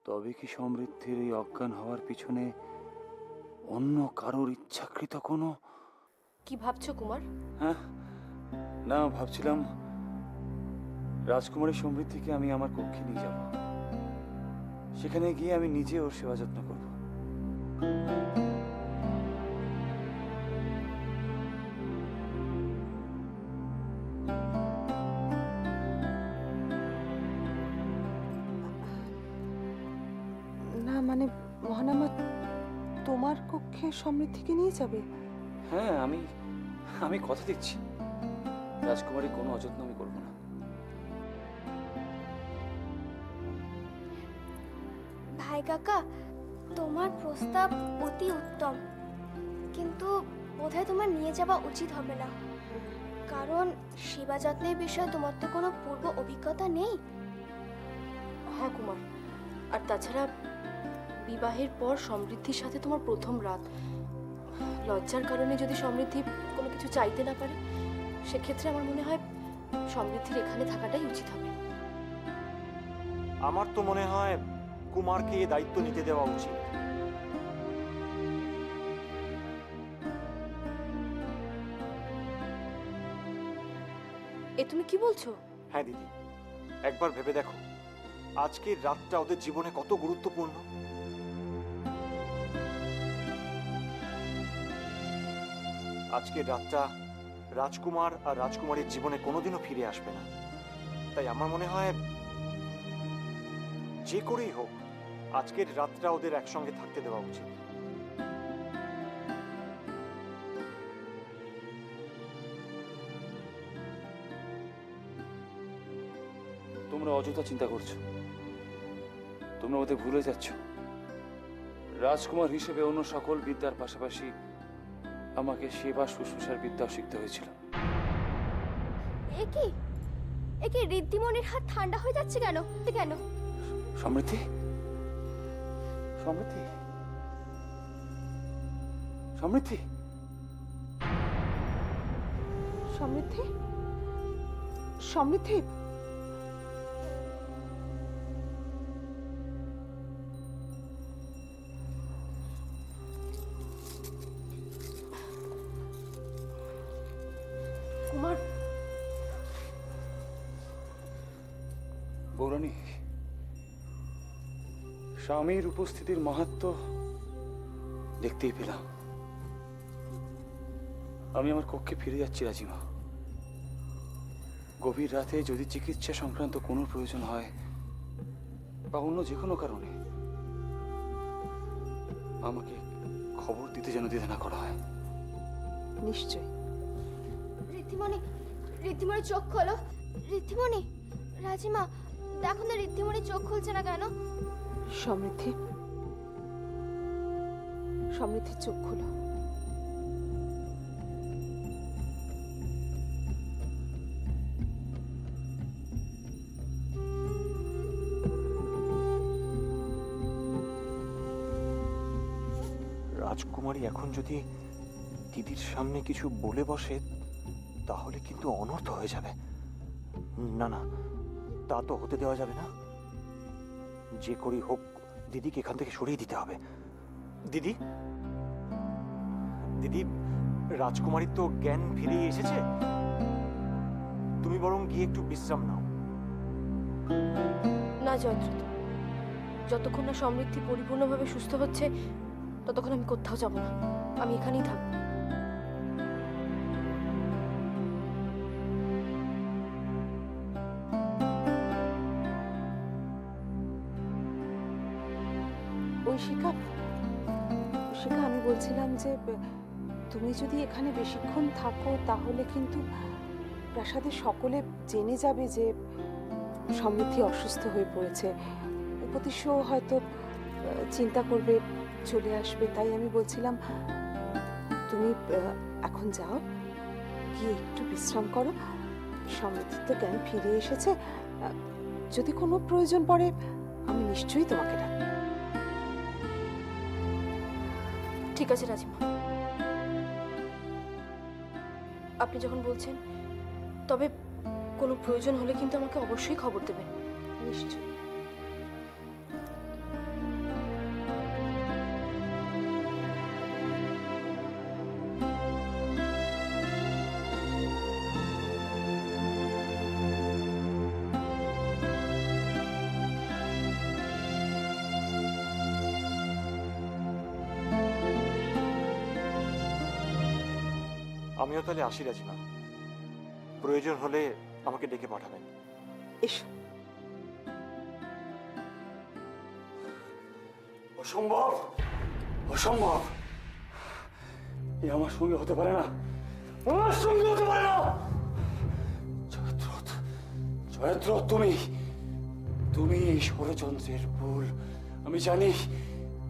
তবে কি সমৃদ্ধির এই অজ্ঞান হওয়ার পিছনে অন্য কারোর ইচ্ছাকৃত কোনো? কি ভাবছো কুমার? হ্যাঁ, না, ভাবছিলাম রাজকুমারী সমৃদ্ধিকে আমি আমার কক্ষে নিয়ে যাব। সেখানে গিয়ে আমি নিজে ওর সেবা যত্ন করব। না মানে মহানামা, তোমার কক্ষে সমৃদ্ধিকে নিয়ে যাবে? হ্যাঁ, আমি আমি কথা দিচ্ছি, রাজকুমারী কোনো অযত্ন আমি করব না। ভাই কাকা, তোমার প্রস্তাব অতি উত্তম, কিন্তু বোধহয় তোমার নিয়ে যাওয়া উচিত হবে না, কারণ সেবা যত্নের বিষয়ে তোমার তো কোনো পূর্ব অভিজ্ঞতা নেই। হ্যাঁ কুমার, আর তাছাড়া বিবাহের পর সমৃদ্ধির সাথে তোমার প্রথম রাত। লজ্জার কারণে যদি সমৃদ্ধি কোনো কিছু চাইতে না পারে, সেক্ষেত্রে আমার মনে হয় সমৃদ্ধির এখানে থাকাটাই উচিত হবে। আমার তো মনে হয় কুমারকে এই দায়িত্ব নিতে দেওয়া উচিত। এ তুমি কি বলছো? হ্যাঁ দিদি, একবার ভেবে দেখো, আজকের রাতটা ওদের জীবনে কত গুরুত্বপূর্ণ। আজকের রাতটা রাজকুমার আর রাজকুমারীর জীবনে কোনোদিনও ফিরে আসবে না। তাই আমার মনে হয় যে করেই হোক আজকের রাতটা ওদের একসঙ্গে থাকতে দেওয়া উচিত। তোমরা অযথা চিন্তা করছো, তোমরা ওদের ভুলে যাচ্ছ। রাজকুমার হিসেবে অন্য সকল বিদ্যার পাশাপাশি আমাকে সেবা শুশ্রূষার বিদ্যাও শিখতে হয়েছিল। এ কি ঋদ্ধিমণির হাত ঠান্ডা হয়ে যাচ্ছে কেন কেন? সমৃদ্ধি, সমৃদ্ধি, সমৃদ্ধি, সমৃদ্ধি, সমৃদ্ধি, কুমার, বৌরানী, স্বামীর উপস্থিতির মাহাত্ম্য দেখতেই পেলাম। আমি আমার কক্ষে ফিরে যাচ্ছি রাজিমা। গভীর রাতে যদি চিকিৎসা সংক্রান্ত কোনো প্রয়োজন হয় বা অন্য যে কোনো কারণে, আমাকে খবর দিতে যেন দ্বিধা না করা হয়। নিশ্চয়। ঋদ্ধিমণি চোখ খোলো। ঋদ্ধিমণি, রাজিমা, দেখো না ঋদ্ধিমণি চোখ খুলছে না কেন? সমৃদ্ধি, সমৃদ্ধি চোখ খোলো। রাজকুমারী এখন যদি দিদির সামনে কিছু বলে বসে তাহলে কিন্তু অনর্থ হয়ে যাবে। না না, তা তো হতে দেওয়া যাবে না। যে করেই হোক দিদিকে এখান থেকে সরিয়ে দিতে হবে। দিদি, দিদি, রাজকুমারীর তো জ্ঞান ফিরে এসেছে, তুমি বরং গিয়ে একটু বিশ্রাম নাও। না জয়দ্রথ, যতক্ষণ না সমৃদ্ধি পরিপূর্ণভাবে সুস্থ হচ্ছে ততক্ষণ আমি কোথাও যাব না। আমি এখানেই থাকবো। ঐশিকা, ঐশিকা, আমি বলছিলাম যে তুমি যদি এখানে বেশিক্ষণ থাকো তাহলে কিন্তু প্রাসাদে সকলে জেনে যাবে যে সমৃদ্ধি অসুস্থ হয়ে পড়েছে। উপদেশও হয়তো চিন্তা করবে, চলে আসবে। তাই আমি বলছিলাম তুমি এখন যাও, গিয়ে একটু বিশ্রাম করো। সমৃদ্ধির তো জ্ঞান ফিরে এসেছে, যদি কোনো প্রয়োজন পড়ে আমি নিশ্চয়ই তোমাকে ডাকবো। ঠিক আছে রাজিমা, আপনি যখন বলছেন, তবে কোনো প্রয়োজন হলে কিন্তু আমাকে অবশ্যই খবর দেবেন। নিশ্চয়ই। আমিও তাহলে আসি রাজিমা, প্রয়োজন হলে আমাকে ডেকে পাঠাবেন। এসো। অসম্ভব, অসম্ভব, এ আমার সঙ্গে হতে পারে না, আমার সঙ্গে হতে পারে না। জয়দ্রথ, জয়দ্রথ, তুমি তুমি এই ষড়যন্ত্রের ভুল আমি জানি,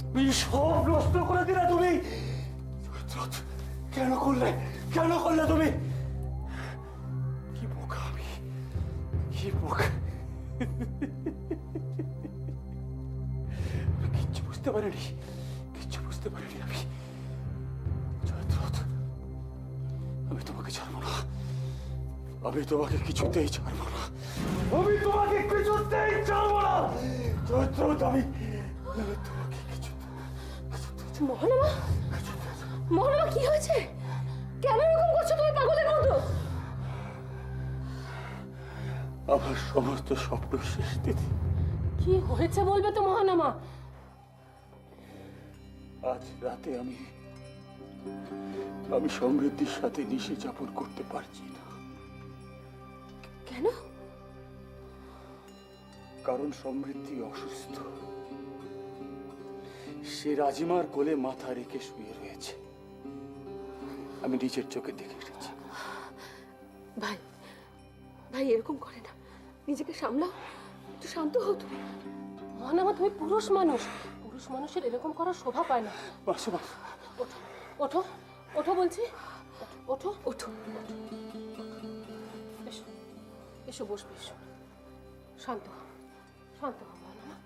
তুমি সব নষ্ট করে দিলে তুমি। জয়দ্রথ, কেন করলে, কেন করলে তুমি? কি বোকা আমি, কি বোকা। আমি কিচ্ছু বুঝতে পারিনি, কিচ্ছু বুঝতে পারিনি আমি। জয়দ্রথ, আমি তোমাকে ছাড়বো না, আমি তোমাকে কিছুতেই ছাড়বো না, আমি তোমাকে কিছুতেই ছাড়বো না। জয়দ্রথ, আমি তোমাকে কিছুতে মহানামা, মহানামা, কি হয়েছে? কেন এরকম করছো তুমি পাগলের মতো? আমার সমস্ত স্বপ্ন শেষ দিদি। কি হয়েছে বলবে তো মহানামা? আজ রাতে আমি সমৃদ্ধির সাথে নিশি যাপন করতে পারছি না। কেন? কারণ সমৃদ্ধি অসুস্থ, সে রাজিমার কোলে মাথা রেখে শুয়ে রয়েছে, আমি নিজের চোখে দেখে এসেছি। ভাই, ভাই এরকম করে না, নিজেকে সামলাও, একটু শান্ত হও তুমি। মহানামা, তুমি পুরুষ মানুষ, পুরুষ মানুষের এরকম করার শোভা পায় না। মাসুমা, ওঠো, ওঠো, ওঠো বলছি, ওঠো, ওঠো, এসো, এসো, বসবে, এসো, শান্ত হও, শান্ত হও মহানামা।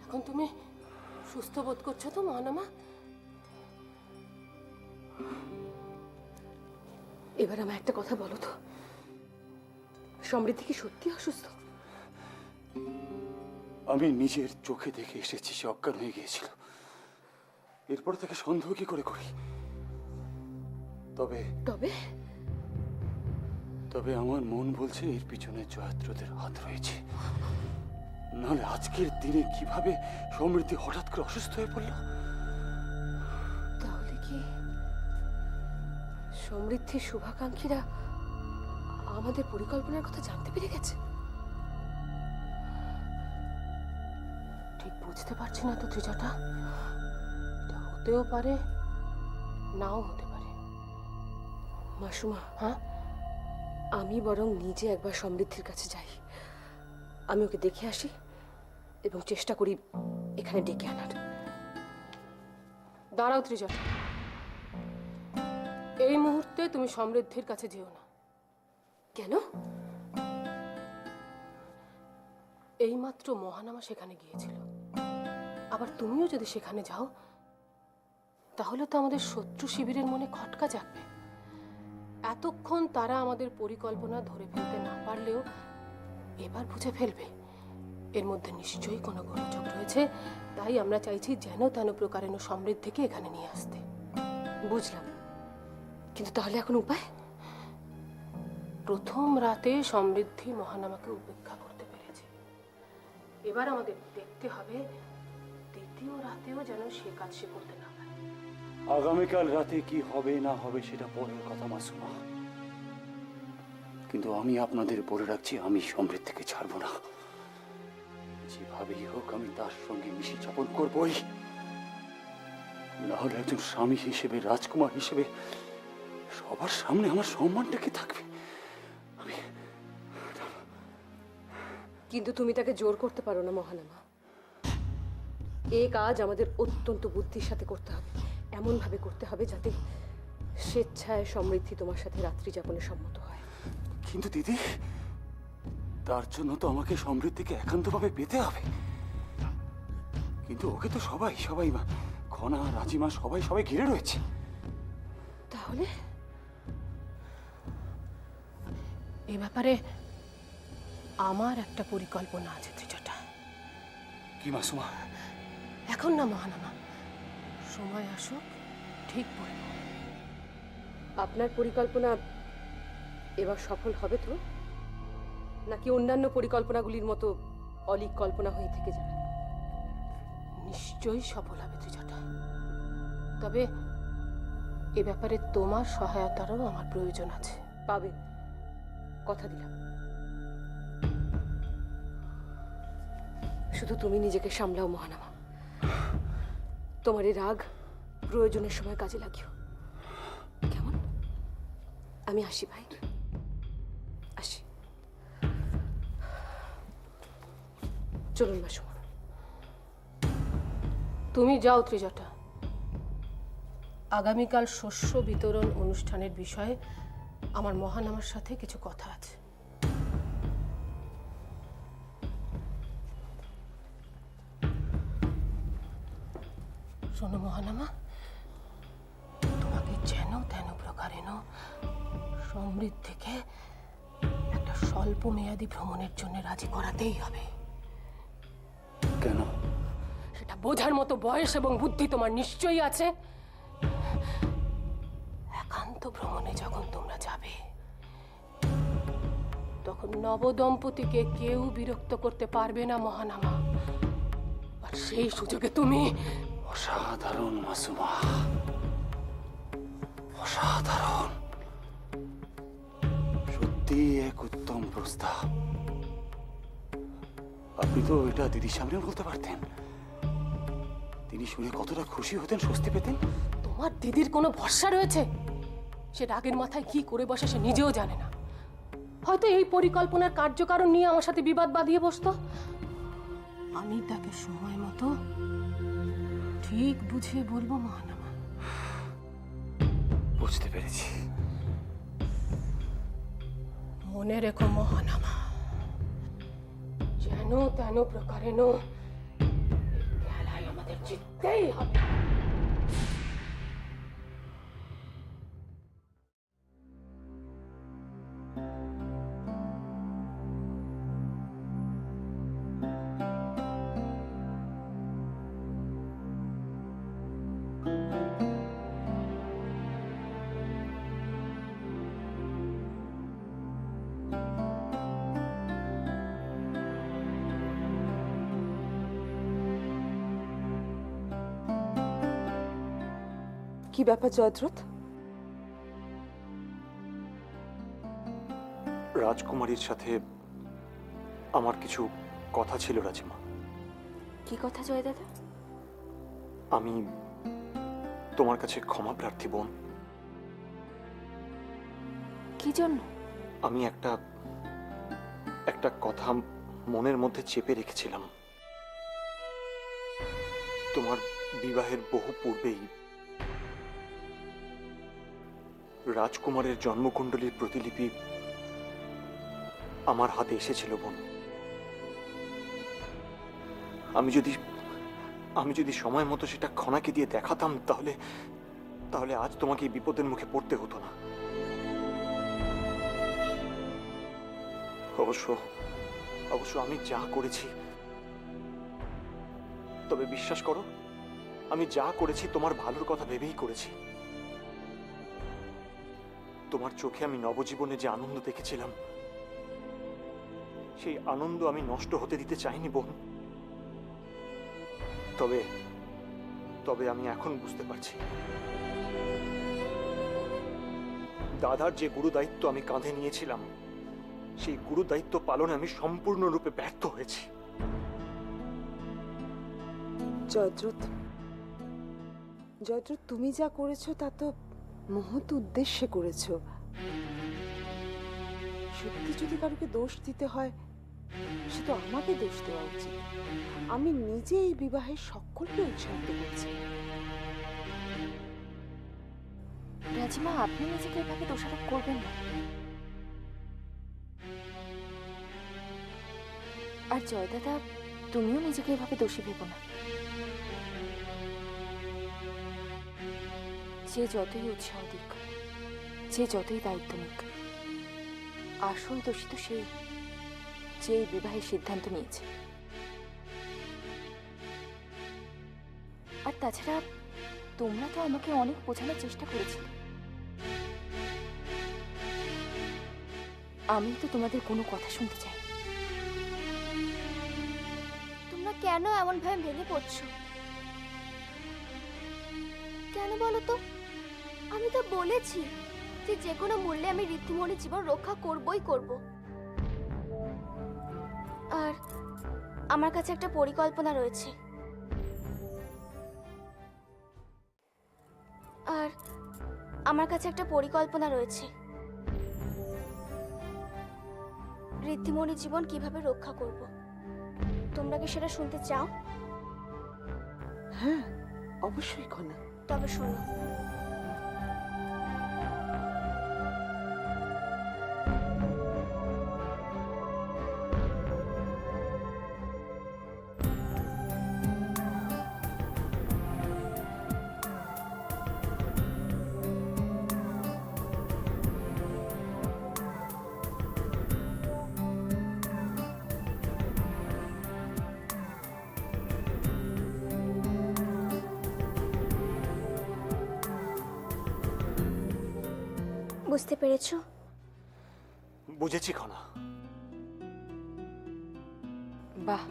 এখন তুমি সুস্থ বোধ করছো তো মহানামা? এবার আমার একটা কথা বলো তো, সমৃদ্ধি কি সত্যি অসুস্থ? আমি নিজের চোখে দেখে এসেছি সে অজ্ঞান হয়ে গিয়েছিল, এরপর থেকে সন্দেহ কি করে করি? তবে তবে তবে আমার মন বলছে এর পিছনে জয়দ্রথের হাত রয়েছে, নাহলে আজকের দিনে কিভাবে সমৃদ্ধি হঠাৎ করে অসুস্থ হয়ে পড়ল? তাহলে কি সমৃদ্ধির শুভাকাঙ্ক্ষীরা আমাদের পরিকল্পনার কথা জানতে পেরে গেছে? ঠিক বুঝতে পারছি না তো ত্রিজটা, এটা হতেও পারে, নাও হতে পারে। মাসুমা, হ্যাঁ, আমি বরং নিজে একবার সমৃদ্ধির কাছে যাই, আমি ওকে দেখে আসি এবং চেষ্টা করি এখানে ডেকে আনার। দাঁড়াও ত্রিজটা, এই মুহূর্তে তুমি সমৃদ্ধির কাছে যেও না। কেন? এইমাত্র মহানামা সেখানে গিয়েছিল, আবার তুমিও যদি সেখানে যাও তাহলে তো আমাদের শত্রু শিবিরের মনে খটকা জাগবে। এতক্ষণ তারা আমাদের পরিকল্পনা ধরে ফেলতে না পারলেও এবার বুঝে ফেলবে এর মধ্যে নিশ্চয়ই কোনো গোলযোগ রয়েছে। তাই আমরা চাইছি যেন তেন প্রকারেণ সমৃদ্ধিকে এখানে নিয়ে আসতে। বুঝলাম, কিন্তু তাহলে এখন উপায়? প্রথম রাতে সমৃদ্ধি মহানামাকে উপেক্ষা করতে পেরেছে, এবার আমাদের দেখতে হবে দ্বিতীয় রাতেও যেন সে কাজ সে করতে না পারে। আগামীকাল রাতে কি হবে না হবে সেটা পরের কথা মাসুমা, কিন্তু আমি আপনাদের বলে রাখছি, আমি সমৃদ্ধিকে ছাড়বো না। যেভাবেই হোক আমি তার সঙ্গে মিশে যাপন করবই, না হলে একজন স্বামী হিসেবে, রাজকুমার হিসেবে সবার সামনে আমার সম্মানটা কি থাকবে? আমি কিন্তু তুমি তাকে জোর করতে পারো না মহানামা, এই কাজ আমাদের অত্যন্ত বুদ্ধির সাথে করতে হবে, এমন ভাবে করতে হবে যাতে স্বেচ্ছায় সমৃদ্ধি তোমার সাথে রাত্রি যাপনে সম্মত হয়। কিন্তু দিদি, তার জন্য তো আমাকে সমৃদ্ধিকে একান্তভাবে পেতে হবে, কিন্তু ওকে তো সবাই সবাই খনা, রাজিমা সবাই সবাই ঘিরে রয়েছে। তাহলে এ ব্যাপারে আমার একটা পরিকল্পনা আছে ত্রিজটা। কি মাসুমা? এখন না মহানামা, সময় আসুক ঠিক বলবো। আপনার পরিকল্পনা এবার সফল হবে তো, নাকি অন্যান্য পরিকল্পনাগুলির মতো অলীক কল্পনা হয়ে থেকে যাবে? নিশ্চয়ই সফল হবে ত্রিজটা, তবে এ ব্যাপারে তোমার সহায়তারও আমার প্রয়োজন আছে। পাবে, কথা দিলাম। শুধু তুমি নিজেকে সামলাও মহানামা। তোমার এই রাগ প্রয়োজনের সময় কাজে লাগিও, কেমন? আমি আসি ভাই, আসি। চলুন মাসুম। তুমি যাও ত্রিজটা। আগামীকাল শস্য বিতরণ অনুষ্ঠানের বিষয়ে আমার মহানামার সাথে কিছু কথা আছে। শোনো মহানামা, তোমাকে যেন তেন প্রকারেণ সমৃদ্ধিকে একটা স্বল্প মেয়াদী ভ্রমণের জন্য রাজি করাতেই হবে। কেন? সেটা বোঝার মতো বয়স এবং বুদ্ধি তোমার নিশ্চয়ই আছে। একান্ত ভ্রমণে যখন তোমরা যাবে, তখন নবদম্পতিকে কেউ বিরক্ত করতে পারবে না মহানামা। আর সেই সুযোগে তুমি অসাধারণ মাসুমা, অসাধারণ। সত্যি এক উত্তম প্রস্তাব। আপনি তো এটা দিদির সামনে বলতে পারতেন। তিনি শুনে কতটা খুশি হতেন, স্বস্তি পেতেন। তোমার দিদির কোনো ভরসা রয়েছে? সে রাগের মাথায় কি করে বসে সে নিজেও জানে না। হয়তো এই পরিকল্পনার কার্যকারণ নিয়ে আমার সাথে বিবাদ বাঁধিয়ে বসতো। আমি তাকে সময় মতো ঠিক বুঝিয়ে বলবো মহানামা। বুঝতে পেরেছি। মনে রেখো মহানামা, যেন তেন প্রকারেণ খেলায় আমাদের জিততেই হবে। কি ব্যাপার জয়দ্রথ? রাজকুমারীর সাথে আমার কিছু কথা ছিল রাজিমা। কি কথা জয় দাদা? আমি তোমার কাছে ক্ষমা প্রার্থী বোন। কি জন্য? আমি একটা কথা মনের মধ্যে চেপে রেখেছিলাম। তোমার বিবাহের বহু পূর্বেই রাজকুমারের জন্মকুণ্ডলীর প্রতিলিপি আমার হাতে এসেছিল বোন। আমি যদি সময় মতো সেটা খনাকে দিয়ে দেখাতাম, তাহলে আজ তোমাকে এই বিপদের মুখে পড়তে হতো না। অবশ্য আমি যা করেছি, তবে বিশ্বাস করো, আমি যা করেছি তোমার ভালোর কথা ভেবেই করেছি। তোমার চোখে আমি নবজীবনে যে আনন্দ দেখেছিলাম, সেই আনন্দ আমি নষ্ট হতে দিতে চাইনি বোন। তবে আমি এখন বুঝতে পারছি, দাদার যে গুরু দায়িত্ব আমি কাঁধে নিয়েছিলাম, সেই গুরু দায়িত্ব পালনে আমি সম্পূর্ণরূপে ব্যর্থ হয়েছি। জয়দ্রথ, তুমি যা করেছো তা তো মহৎ উদ্দেশ্যে করেছো। সত্যি যদি কারোকে দোষ দিতে হয়, সে তো আমাকে দোষ দেওয়া উচিত। আমি নিজে এই বিবাহে সকলকে উৎসাহিত করছি। রাজিমা, আপনি নিজেকে এভাবে দোষারোপ করবেন না। আর জয় দাদা, তুমিও নিজেকে এভাবে দোষী ভেবো না। যে যতই উৎসাহ দিক, যে যতই দায়িত্ব নিক, আসল দোষী তো সেই, যে এই বিবাহের সিদ্ধান্ত নিয়েছে। আর তাছাড়া তোমরা তো আমাকে অনেক বোঝানোর চেষ্টা করেছিলে। আমি তো তোমাদের কোনো কথা শুনতে চাই। তোমরা কেন এমন ভাবে ভেঙে পড়ছো? কেন বলো তো? আমি তো বলেছি যে যে কোনো মূল্যে আমি ঋদ্ধিমণির জীবন রক্ষা করবই করব। আর আমার কাছে একটা পরিকল্পনা রয়েছে। ঋদ্ধিমণির জীবন কিভাবে রক্ষা করব। তোমরা কি সেটা শুনতে চাও? হ্যাঁ, অবশ্যই খনা। তবে শোনো। বুঝতে পেরেছো? বুঝেছি খনা। বাহ,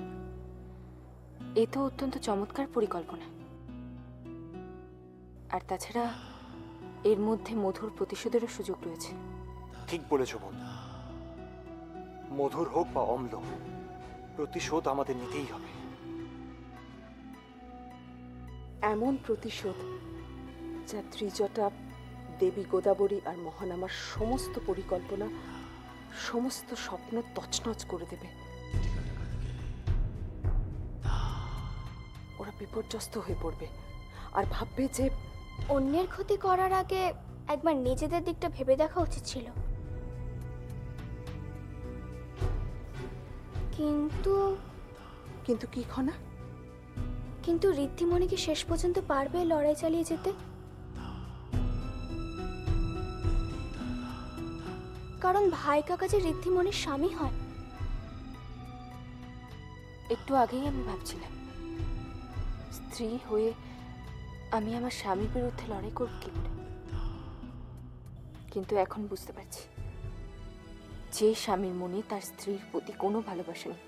এ তো অত্যন্ত চমৎকার পরিকল্পনা। আর তাছাড়া এর মধ্যে মধুর প্রতিশোধেরও সুযোগ রয়েছে। ঠিক বলেছ বোন। মধুর হোক বা অম্ল, প্রতিশোধ আমাদের নিতেই হবে। এমন প্রতিশোধ যা ত্রিজটা, দেবী গোদাবরী আর মহানামার সমস্ত পরিকল্পনা, সমস্ত স্বপ্ন তছনছ করে দেবে। ওরা বিপর্যস্ত হয়ে পড়বে আর ভাববে যে অন্যের ক্ষতি করার আগে একবার নিজেদের দিকটা ভেবে দেখা উচিত ছিল। কিন্তু কিন্তু কি খনা? কিন্তু ঋদ্ধিমণি কি শেষ পর্যন্ত পারবে লড়াই চালিয়ে যেতে? কারণ ভাই কাকা যে ঋদ্ধিমণির স্বামী হয়। একটু আগেই আমি ভাবছিলাম স্ত্রী হয়ে আমি আমার স্বামীর বিরুদ্ধে লড়াই করব কি করে। কিন্তু এখন বুঝতে পারছি যে স্বামীর মনে তার স্ত্রীর প্রতি কোনো ভালোবাসা নেই,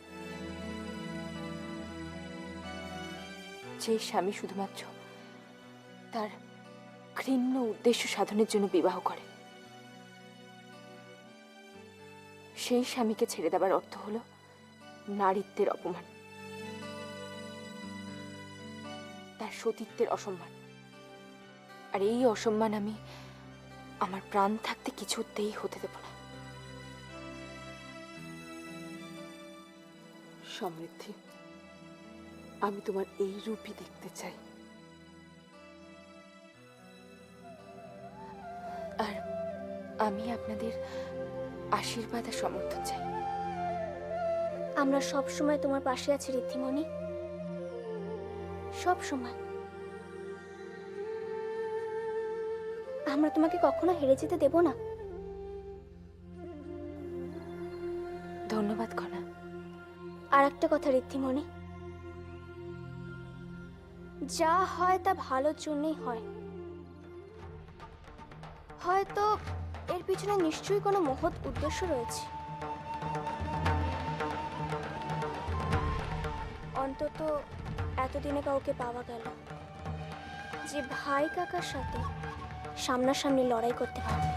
যে স্বামী শুধুমাত্র তার ঘৃণ্য উদ্দেশ্য সাধনের জন্য বিবাহ করে, সেই স্বামীকে ছেড়ে দেবার অর্থ হলো নারীত্বের অপমান, তার সতীত্বের অসম্মান। আর এই অসম্মান আমি আমার প্রাণ থাকতে কিছুতেই হতে দেব না। সমৃদ্ধি, আমি তোমার এই রূপই দেখতে চাই। আর আমি আপনাদের আশীর্বাদ আর সমর্থন চাই। আমরা সব সময় তোমার পাশে আছি ঋদ্ধিমণি, সব সময়। আমরা তোমাকে কখনো হেরে যেতে দেব না। ধন্যবাদ খনা। আর একটা কথা ঋদ্ধিমণি, যা হয় তা ভালোর জন্যই হয়। হয়তো এর পিছনে নিশ্চয়ই কোনো মহৎ উদ্দেশ্য রয়েছে। অন্তত এতদিনে কাউকে পাওয়া গেল যে ভাই কাকার সাথে সামনাসামনি লড়াই করতে পারবে।